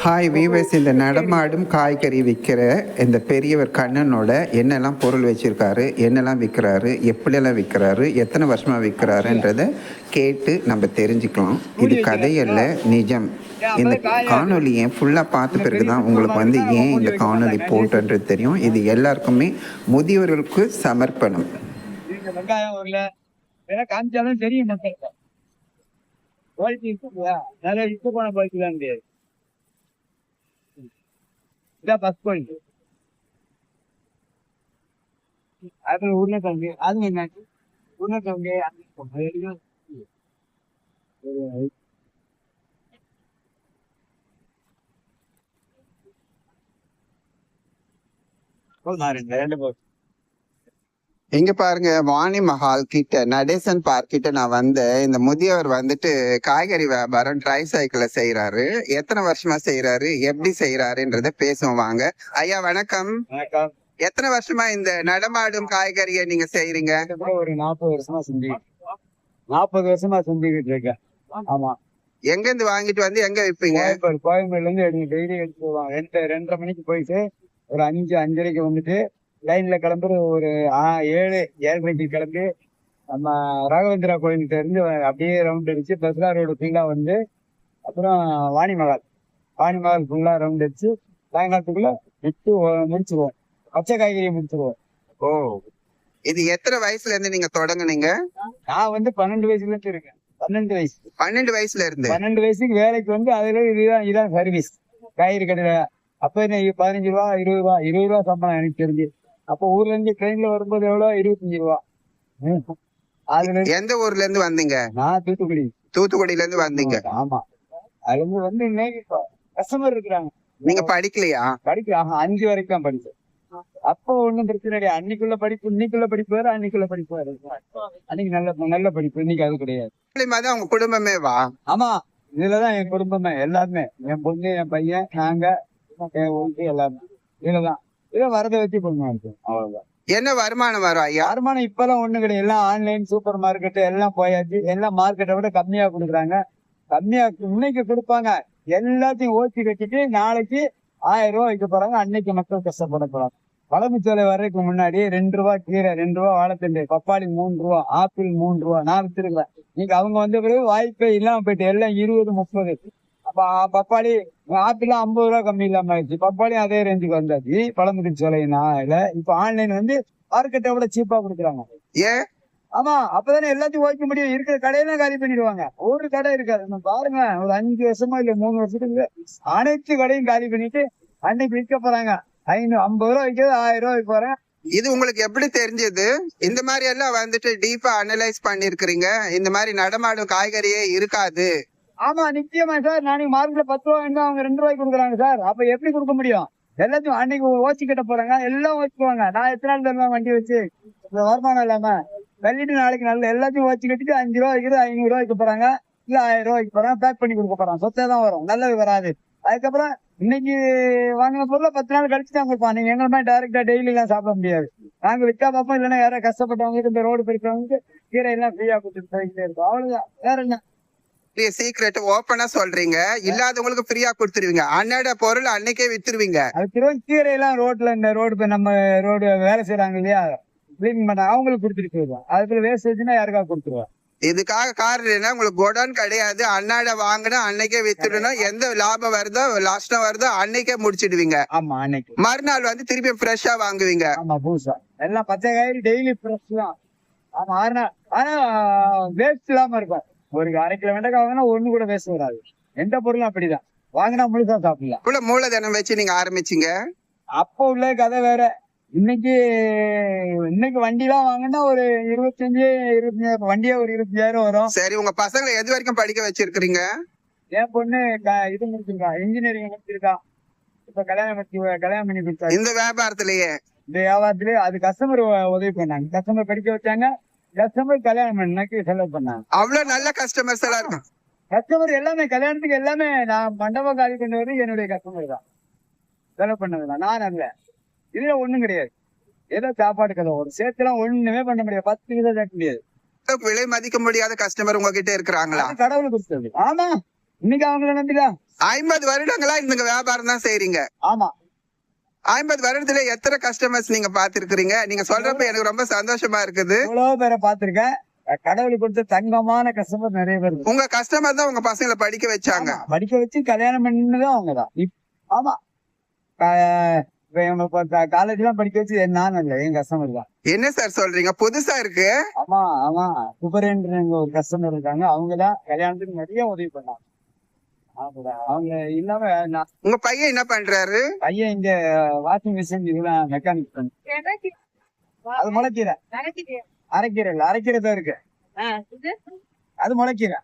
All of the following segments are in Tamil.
ஹாய் வீவர்ஸ், இந்த நடமாடும் காய்கறி விற்கிற இந்த பெரியவர் கண்ணனோட என்னெல்லாம் பொருள் வச்சுருக்காரு, என்னெல்லாம் விற்கிறாரு, எப்படியெல்லாம் விற்கிறாரு, எத்தனை வருஷமாக விற்கிறாருன்றதை கேட்டு நம்ம தெரிஞ்சுக்கலாம். இது கதையல்ல, நிஜம். இந்த காணொலியை ஃபுல்லாக பார்த்த பிறகு தான் உங்களுக்கு ஏன் இந்த காணொலி போட்டுன்றது தெரியும். இது எல்லாருக்குமே முதியவர்களுக்கு சமர்ப்பணம். வெங்காயம் காமிச்சாலும் தெரியும் மக்களுக்கு. நிறைய இப்ப போன போய்க்கலாம் முடியாது. இதான் பஸ் பாயிண்ட். அப்புறம் உருளைக்கிழங்கு, அது என்ன உருளைக்கிழங்கு ரெண்டு போய் இங்க பாருங்க, வாணி மஹால் கிட்ட, நடேசன் பார்க் கிட்ட நான் வந்தேன். இந்த முதியவர் காய்கறி வியாபாரம் ட்ரை சைக்கிள்ல செய்யறாரு. எத்தனை வருஷமா செய்யறாரு, எப்படி செய்யறாருன்றத பேசுவோம் வாங்க. ஐயா வணக்கம். வணக்கம். எத்தனை வருஷமா இந்த நடமாடும் காய்கறியை நீங்க செய்யறீங்க? ஒரு 40 வருஷமா செஞ்சுக்கிட்டு இருக்கேன். ஆமா. எங்க இருந்து வாங்கிட்டு வந்து எங்க விப்பீங்க? கோயம்பேடுல இருந்து டெய்லி எடுத்து போவாங்க. 2:30 மணிக்கு போயிட்டு ஒரு 5:30 வந்துட்டு லைன்ல கிளம்புற ஒரு 7:30 கிளம்பி நம்ம ராகவேந்திரா கோயில்கிட்ட இருந்து அப்படியே ரவுண்ட் அடிச்சு பஸ்லா ரோடு ஃபுல்லா வந்து அப்புறம் வாணிமகால் ஃபுல்லா ரவுண்ட் அடிச்சு சாயங்காலத்துக்குள்ள விட்டு முடிச்சிருவோம். பச்சை காய்கறியை முடிச்சிருவோம். ஓ, இது எத்தனை வயசுல இருந்து நீங்க தொடங்குனீங்க? நான் 12 வயசுல இருந்து இருக்கேன். 12 வயசுல இருந்து 12 வயசுக்கு வேலைக்கு வந்து அதுல இதான் சர்வீஸ். காய்கறி கடையில அப்ப என்ன 15 ரூபா 20 ரூபா சம்பளம் எனக்கு தெரிஞ்சு. அப்ப ஊர்ல இருந்து ட்ரெயின்ல வரும்போது எவ்வளவு 25 ரூபா. அதுல எந்த ஊர்ல இருந்து வந்தீங்க? நான் தூத்துக்குடியில இருந்து வந்தீங்க. ஆமா. அதுல இருந்து வந்து இன்னைக்கு கஸ்டமர் இருக்கிறாங்க. நீங்க படிக்கலையா? படிக்கலாம். 5 வரைக்கும் தான் படிச்சேன். அப்போ ஒண்ணும் பிரச்சனை கிடையாது. இன்னைக்குள்ள படிப்பு வேற, அன்னைக்குள்ள படிப்பு வேற. அன்னைக்கு நல்ல படிப்பு, இன்னைக்கு அது கிடையாது. உங்க குடும்பமே வா? ஆமா, இதுலதான் என் குடும்பமே. எல்லாருமே என் பொண்ணு, என் பையன், நாங்க எல்லாருமே இதுலதான். இதை வரதை வச்சு பண்ணுவோம். அவ்வளவுதான். என்ன வருமானம் வரும் ஐயா? வருமானம் இப்பெல்லாம் ஒண்ணு கிடையாது. எல்லாம் ஆன்லைன், சூப்பர் மார்க்கெட் எல்லாம் போயாச்சு. எல்லாம் மார்க்கெட்டை விட கம்மியா கொடுக்குறாங்க. கம்மியா இன்னைக்கு கொடுப்பாங்க. எல்லாத்தையும் ஓட்டி கட்டிட்டு நாளைக்கு 1000 ரூபாய் வைக்க போறாங்க. அன்னைக்கு மக்கள் கஷ்டப்பட போறாங்க. பழமுச்சோலை வர்றதுக்கு முன்னாடி 2 ரூபா கீரை, 2 ரூபா வாழைத்தண்டு, பப்பாளி 3 ரூபா, ஆப்பிள் 3 ரூபா நான் வித்துருக்கேன். இன்னைக்கு அவங்க வந்த பிறகு வாய்ப்பே இல்லாம போயிட்டு எல்லாம் 20, 30. பப்பாளி, ஆப்பிள் 50 ரூபா கம்மி இல்லாம ஆயிடுச்சு. பப்பாளியும் அதே ரேஞ்சுக்கு வந்தாச்சு. பழமுதிர்ச்சோலையில இப்ப ஆன்லைன் வந்து மார்க்கெட்டை விட சீப்பா கொடுக்குறாங்க. ஏன்? ஆமா, அப்பதானே எல்லாத்தையும் ஓய்க்க முடியும். இருக்கிற கடையெல்லாம் காலி பண்ணிடுவாங்க. ஒரு கடை இருக்காது. பாருங்க, ஒரு 5 வருஷமா இல்ல 3 வருஷத்துக்கு அனைத்து கடையும் காலி பண்ணிட்டு அன்னைக்கு விற்க போறாங்க. 50 ரூபா வைக்கிறது 1000 ரூபாய் போறேன். இது உங்களுக்கு எப்படி தெரிஞ்சது? இந்த மாதிரி எல்லாம் டீப்பா அனலைஸ் பண்ணிருக்கீங்க. இந்த மாதிரி நடமாடும் காய்கறியே இருக்காது. ஆமா, நிச்சயமா சார். நாளைக்கு மார்க்கெட்ல 10 ரூபாய் இருந்தா அவங்க 2 ரூபாய்க்கு கொடுக்குறாங்க சார். அப்ப எப்படி கொடுக்க முடியும்? எல்லாத்தையும் அன்னைக்கு ஓச்சி கட்ட போறாங்க. எல்லாம் ஓச்சுக்குவாங்க. நான் எத்தனை நாள் தருவேன் வண்டி வச்சு வருமானம் இல்லாம வெள்ளிட்டு நாளைக்கு நல்ல எல்லாத்தையும் ஓச்சி கட்டிட்டு 5 ரூபா வைக்கிறது 500 ரூபாய்க்கு போறாங்க. இல்ல 1000 ரூபாய்க்கு போறாங்க. பேக் பண்ணி கொடுக்க போறாங்க. சொத்தே தான் வரும், நல்லது வராது. அதுக்கப்புறம் இன்னைக்கு வாங்கின பொருளை 10 நாள் கழிச்சு தான் கொடுப்பான். நீங்க எங்க மாதிரி டைரக்டா டெய்லி எல்லாம் சாப்பிட முடியாது. நாங்க விற்கா பார்ப்போம். இல்லைன்னா யாராவது கஷ்டப்பட்டவங்களுக்கு இந்த ரோடு பெருக்கிறவங்களுக்கு கீரை எல்லாம் ஃப்ரீயா கொடுத்துட்டு போயிட்டே இருக்கும். அவ்வளவுதான், வேற என்ன சீக்ரெட் ஓப்பனா சொல்றீங்க? இல்லாதவங்களுக்கு ஃப்ரீயா கொடுத்துருவீங்க. அன்னோட பொருள் அன்னைக்கே வித்துருவீங்க. கீரை எல்லாம் ரோட்ல இந்த ரோடு நம்ம ரோடு வேலை செய்யறாங்க இல்லையா, கிளீன் பண்ண அவங்களுக்கு கொடுத்துட்டு போயிடுவோம். அதுக்குள்ள வேஸ்டேஜ்னா யாருக்காக கொடுத்துருவோம். இதுக்காக காரணம் என்ன? உங்களுக்கு கோடான் கிடையாது. அன்னாட வாங்கினா அன்னைக்கே வித்துடணும். எந்த லாபம் வருதோ லாஸ்டம் வருதோ அன்னைக்கே முடிச்சிடுவீங்க. ஆமா, அன்னைக்கு மறுநாள் திருப்பி ஃப்ரெஷ்ஷா வாங்குவீங்க. ஆமா, பூசா எல்லாம் பச்சை காய்கறி டெய்லி ஃப்ரெஷ் தான். ஆமா, ஆனா வேஸ்ட் இல்லாம இருக்கும். ஒரு 1/2 கிலோ வெண்டைக்காய் வாங்கினா ஒண்ணு கூட வேஸ்ட் வராது. எந்த பொருளும் அப்படிதான். வாங்கினா முழுசா சாப்பிடலாம். இவ்வளவு மூலதனம் வச்சு நீங்க ஆரம்பிச்சீங்க. அப்போ உள்ள கதை வேற. இன்னைக்கு வண்டி எல்லாம் வாங்கினா ஒரு 25 வண்டியா ஒரு 25,000 வரும். சரி, உங்க பசங்களை எது வரைக்கும் படிக்க வச்சிருக்கீங்க? என் பொண்ணு இது முடிச்சிருக்கா, இன்ஜினியரிங் முடிச்சிருக்கா. இப்ப கல்யாணம் பண்ணி கொடுத்தா. இந்த வியாபாரத்திலேயே அது கஸ்டமர் உதவி பண்ணாங்க. கஸ்டமர் படிக்க வச்சாங்க. கஸ்டமர் கல்யாணம் பண்ணக்கு செலவு பண்ணாங்க. அவ்வளவு நல்ல கஸ்டமர்ஸ் எல்லாம் இருக்கும். கஸ்டமர் எல்லாமே கல்யாணத்துக்கு எல்லாமே நான் மண்டபம் காலி கொண்டு வர என்னுடைய கஸ்டமர் தான். செலவு பண்ணதுதான் நான். அல்ல இதுல ஒண்ணும் கிடையாது. ஏதோ சாப்பாடு கதை ஒரு சேர்த்துலாம் ஒண்ணுமே பண்ண முடியாது. 10 விதம் சேர்க்க முடியாது. விலை மதிக்க முடியாத கஸ்டமர் உங்ககிட்ட இருக்கிறாங்களா? கடவுள் கொடுத்தது. ஆமா, இன்னைக்கு அவங்கள நம்பிதான். 50 வருடங்களா இந்த வியாபாரம் தான் செய்றீங்க. ஆமா. 50 வருடத்துல எத்தனை கஸ்டமர்ஸ் நீங்க பாத்துருக்கீங்க? நீங்க சொல்றப்ப எனக்கு ரொம்ப சந்தோஷமா இருக்குது. எவ்வளவு பேரை பார்த்திருக்கேன். கடவுளுக்கு கொடுத்த தங்கமான கஸ்டமர் நிறைய பேர் இருக்கு. உங்க கஸ்டமர் தான் உங்க பசங்களை படிக்க வச்சாங்க. ஆமா, படிக்க வச்சு கல்யாணம் பண்ணதும் அவங்கதான். ஆமா. காலேஜ் எல்லாம் படிக்க வச்சு நான் இல்ல, என் கஸ்டமர் தான். என்ன சார் சொல்றீங்க? புதுசா இருக்கு. ஆமா ஆமா. குபரேன்ற ஒரு கஸ்டமர் இருக்காங்க, அவங்கதான் கல்யாணத்துக்கு நிறைய உதவி பண்ணாங்க. அவங்க இல்லாம உங்க பையன் என்ன பண்றாரு? பையன் இங்க வாஷிங் மிஷின் இதெல்லாம் மெக்கானிக் பண்ணு. அது முளைக்கீரை. அரைக்கீரை இல்ல, அரைக்கீரை தான் இருக்கு. அது முளைக்கீரை.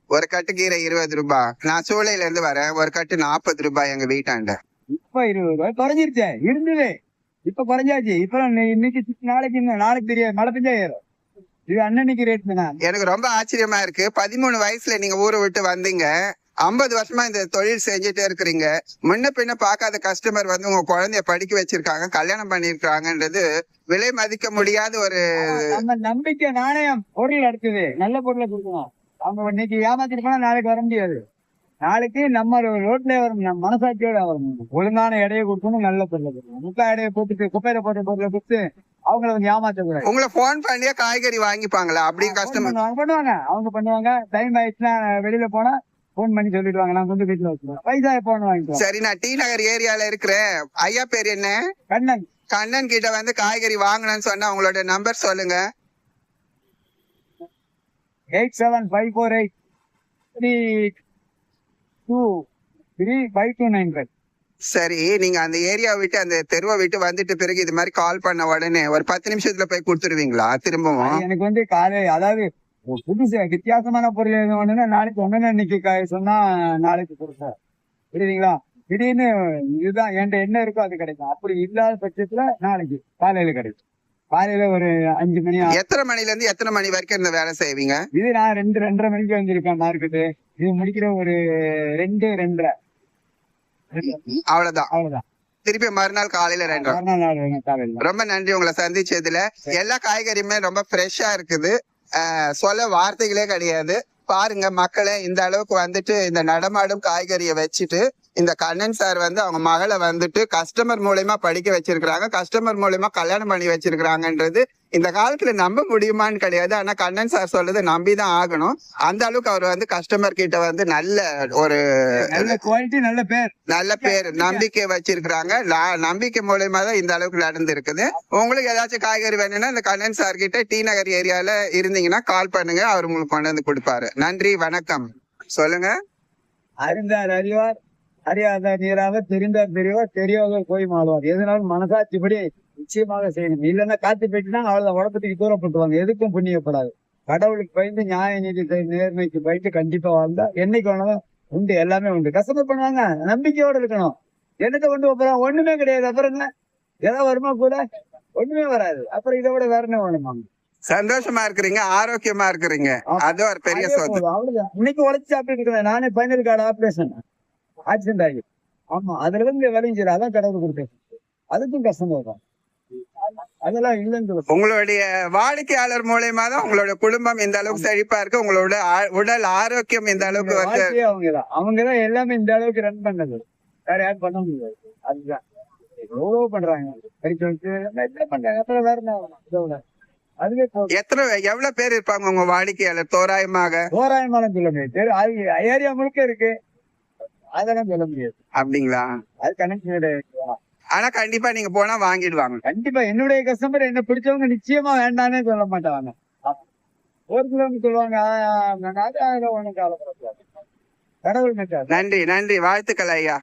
ஒரு கட்டு கீரை 20 ரூபாய். நான் சூளையில இருந்து வரேன். ஒரு கட்டு 40 ரூபாய் எங்க வீட்டாண்ட. இப்ப 20 ரூபாய் குறைஞ்சிருச்சே. இருந்தது இப்ப குறைஞ்சாச்சு. இப்ப இன்னைக்கு நாளைக்கு தெரியாது, மழை பெஞ்சா ஏறும். இது அன்னன்னைக்கு ரேட் தானே. எனக்கு ரொம்ப ஆச்சரியமா இருக்கு. 13 வயசுல நீங்க ஊரை விட்டு வந்தீங்க. 50 வருஷமா இந்த தொழில் செஞ்சுட்டே இருக்கிறீங்க. முன்ன பின்ன பாக்காத கஸ்டமர் வந்து உங்க குழந்தைய படிக்க வச்சிருக்காங்க, கல்யாணம் பண்ணிருக்காங்கன்றது விலை மதிக்க முடியாத ஒரு நம்ம நம்பிக்கை நாணயம். பொருள் அடுத்தது நல்ல பொருளை கொடுக்கணும். அவங்க இன்னைக்கு ஏமாத்திட்டு போனா நாளைக்கு வர முடியாது. நாளைக்கு நம்ம ரோட்ல வரும், நம்ம மனசாட்சியோட வரணும். ஒழுங்கான எடையை கொடுக்கணும், நல்ல பொருளை கொடுக்கணும். முக்கா எடையை போட்டுட்டு குப்பையில போட்ட பொருளை கொடுத்து அவங்கள வந்து ஏமாத்தக்கூடாது. உங்களை போன் பண்ணியே காய்கறி வாங்கிப்பாங்களா? அப்படி கஸ்டமர் பண்ணுவாங்க. அவங்க பண்ணுவாங்க. டைம் ஆயிடுச்சுன்னா வெளியில போனா போன் பண்ணி சொல்லிடுவாங்க, நான் கொண்டு வீட்டுல வச்சுருவேன். பைசா போன் வாங்கிக்கலாம். சரி, நான் டி நகர் ஏரியால இருக்கிறேன். ஐயா பேர் என்ன? கண்ணன். கண்ணன் கிட்ட வந்து காய்கறி வாங்கணும்னு சொன்னா உங்களோட நம்பர் சொல்லுங்க. 875483235295. சரி, நீங்க அந்த ஏரியா விட்டு அந்த தெருவை விட்டு வந்துட்டு பிறகு இது மாதிரி கால் பண்ண உடனே ஒரு 10 நிமிஷத்துல போய் கொடுத்துருவீங்களா திரும்பவும்? எனக்கு வந்து அதாவது புதுசு வித்தியாசமான பொருள் எதுவும் ஒண்ணுன்னா நாளைக்கு ஒண்ணுன்னு இன்னைக்கு சொன்னா நாளைக்கு கொடுப்பேன். புரியுதுங்களா? திடீர்னு இதுதான் என்கிட்ட என்ன இருக்கோ அது கிடைக்கும். அப்படி இல்லாத பட்சத்துல நாளைக்கு காலையில கிடைக்கும். காலையில ஒரு 5 மணி. எத்தனை மணில இருந்து எத்தனை மணி வரைக்கும் இந்த வேலை செய்வீங்க? இது நான் 2:30 மணிக்கு வந்திருக்கேன் மார்க்கெட்டு. இது முடிக்கிற ஒரு 2:30. அவ்வளவுதான். திருப்பி மறுநாள் காலையில 2. ரொம்ப நன்றி உங்களை சந்திச்சதுல. எல்லா காய்கறியுமே ரொம்ப ஃப்ரெஷ்ஷா இருக்குது. சொல்ல வார்த்தைகளே கிடையாது. பாருங்க மக்களே, இந்த அளவுக்கு வந்துட்டு இந்த நடமாடும் காய்கறியை வச்சுட்டு இந்த கண்ணன் சார் வந்து அவங்க மகளை வந்துட்டு கஸ்டமர் மூலமா படிக்க வச்சிருக்கிறாங்க, கஸ்டமர் மூலமா கல்யாணம் பண்ணி வச்சிருக்கிறாங்கன்றது இந்த காலத்துல நம்ப முடியுமான்னு கிடையாது. ஆனா கண்ணன் சார் சொல்றது நம்பிதான் ஆகணும். அந்த அளவுக்கு அவர் வந்து கஸ்டமர் கிட்ட வந்து நல்ல ஒரு குவாலிட்டி, நல்ல பேர் நம்பிக்கை வச்சிருக்கிறாங்க. நம்பிக்கை மூலமா தான் இந்த அளவுக்கு நடந்து இருக்குது. உங்களுக்கு ஏதாச்சும் காய்கறி வேணும்னா இந்த கண்ணன் சார் கிட்ட டி நகர் ஏரியால இருந்தீங்கன்னா கால் பண்ணுங்க, அவர் உங்களுக்கு கொண்டு வந்து கொடுப்பாரு. நன்றி, வணக்கம். சொல்லுங்க. அறிந்தார் அறிவார், அறியாத நீராக, தெரிந்தார் தெரியவார், தெரியாதவர் போய் மாறுவார். எதுனாலும் மனசாட்சிப்படி நிச்சயமாக செய்யணும். இல்லைன்னா காத்து போயிட்டுனா அவ்வளவு உடம்பத்துக்கு தூரப்பட்டுவாங்க. எதுக்கும் புண்ணியப்படாது. கடவுளுக்கு பயந்து நியாய நீதி நேர்மைக்கு பயந்து கண்டிப்பா வாழ்ந்தா என்னைக்கு வேணாலும் உண்டு, எல்லாமே உண்டு. கஷ்டப்பட்டு பண்ணுவாங்க, நம்பிக்கையோட இருக்கணும். என்னத்தை கொண்டு போறோம்? ஒண்ணுமே கிடையாது. அப்புறம் என்ன ஏதாவது வருமா? கூட ஒண்ணுமே வராது. அப்புறம் இதை விட வேற என்ன வேணுமாங்க? சந்தோஷமா இருக்கிறீங்க, ஆரோக்கியமா இருக்கிறீங்க, அது ஒரு பெரிய சொத்து. அவ்வளவுதான். இன்னைக்கு உழைச்சு சாப்பிட்டு இருக்கிறேன். நானே 15 கார்டு ஆபரேஷன் ஆக்சிடென்ட் ஆகி. ஆமா, அதுல இருந்து விளைஞ்சிரு. அதான் கடவுள் கொடுத்தேன். அதுக்கும் கஷ்டம் தான். அதெல்லாம் இல்லைன்னு உங்களுடைய வாடிக்கையாளர் மூலயமா தான் உங்களோட குடும்பம் இந்த அளவுக்கு செழிப்பா இருக்கு. உங்களோட உடல் ஆரோக்கியம் இந்த அளவுக்கு வந்து அவங்கதான் எல்லாமே இந்த அளவுக்கு ரன் பண்ணது. வேற யாரும் பண்ண முடியாது. அதுதான் எவ்வளவு பண்றாங்க. பண்றாங்க. அப்புறம் வேற என்ன? அதுவே எவ்வளவு பேர் இருப்பாங்க உங்க வாடிக்கையாளர்? தோராயமான சொல்ல முடியாது. ஏரியா முழுக்க இருக்கு, அதெல்லாம் சொல்ல முடியாது. அப்படிங்களா? அது கனெக்ட். ஆனா கண்டிப்பா நீங்க போனா வாங்கிடுவாங்க. கண்டிப்பா என்னுடைய கஸ்டமர் என்ன பிடிச்சவங்க நிச்சயமா வேண்டானே சொல்ல மாட்டாங்க. ஒரு சிலவங்க சொல்லுவாங்க கடவுள். நன்றி, வாழ்த்துக்கள் ஐயா.